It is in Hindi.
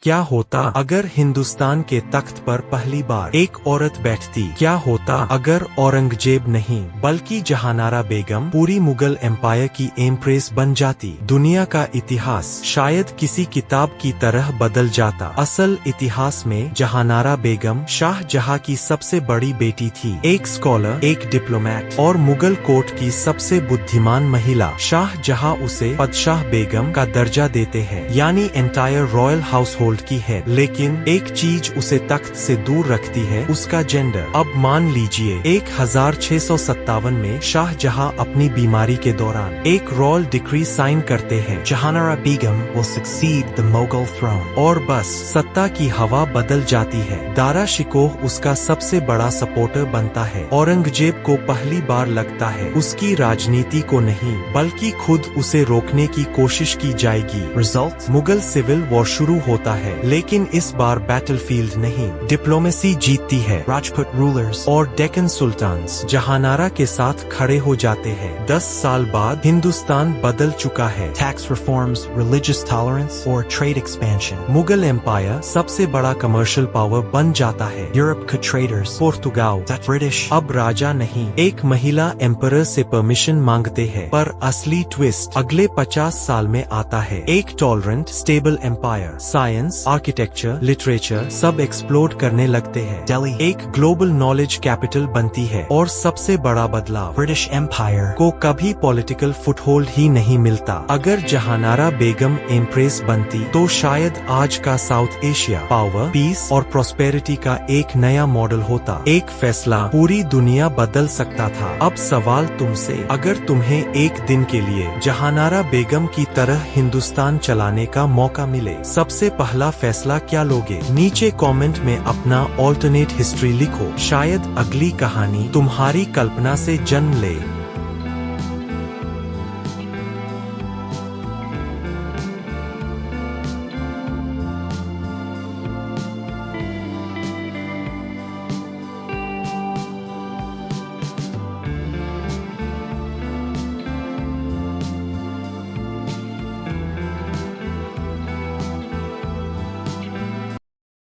क्या होता अगर हिंदुस्तान के तख्त पर पहली बार एक औरत बैठती? क्या होता अगर औरंगजेब नहीं बल्कि जहानारा बेगम पूरी मुगल एम्पायर की एम्प्रेस बन जाती? दुनिया का इतिहास शायद किसी किताब की तरह बदल जाता। असल इतिहास में जहानारा बेगम शाहजहां की सबसे बड़ी बेटी थी, एक स्कॉलर, एक डिप्लोमेट और मुगल कोर्ट की सबसे बुद्धिमान महिला। शाहजहां उसे पदशाह बेगम का दर्जा देते हैं, यानी एंटायर रॉयल हाउस की है, लेकिन एक चीज उसे तख्त से दूर रखती है, उसका जेंडर। अब मान लीजिए 1657 में शाहजहां अपनी बीमारी के दौरान एक रॉयल डिक्री साइन करते हैं, Jahanara Begum will succeed the Mughal throne. और बस सत्ता की हवा बदल जाती है। दारा शिकोह उसका सबसे बड़ा सपोर्टर बनता है। औरंगजेब को पहली बार लगता है उसकी राजनीति को नहीं बल्कि खुद उसे रोकने की कोशिश की जाएगी। Result? मुगल सिविल वॉर शुरू होता है, लेकिन इस बार बैटलफील्ड नहीं, डिप्लोमेसी जीतती है। Rajput rulers और डेक्कन सुल्तान्स जहानारा के साथ खड़े हो जाते हैं। 10 साल बाद हिंदुस्तान बदल चुका है। tax reforms, religious tolerance, or trade expansion. Mughal empire सबसे बड़ा कमर्शियल पावर बन जाता है। Europe could traders. Portugal Dutch, British. अब राजा नहीं, एक महिला एम्परर से परमिशन मांगते हैं। पर असली ट्विस्ट अगले 50 साल में आता है। एक tolerant stable empire, science, architecture, literature सब एक्सप्लोर करने लगते हैं। Delhi. एक ग्लोबल नॉलेज कैपिटल बनती है। और सबसे बड़ा बदलाव, British Empire. को कभी पॉलिटिकल फुटहोल्ड ही नहीं मिलता। अगर जहानारा बेगम एम्प्रेस बनती तो शायद आज का साउथ एशिया पावर, पीस और प्रॉस्पेरिटी का एक नया मॉडल होता। एक फैसला पूरी दुनिया बदल सकता था। अब सवाल तुमसे, अगर तुम्हें एक दिन के लिए जहानारा बेगम की तरह हिंदुस्तान चलाने का मौका मिले, सबसे पहला फैसला क्या लोगे? नीचे कमेंट में अपना ऑल्टरनेट हिस्ट्री लिखो। शायद अगली कहानी तुम्हारी कल्पना से जन्म ले।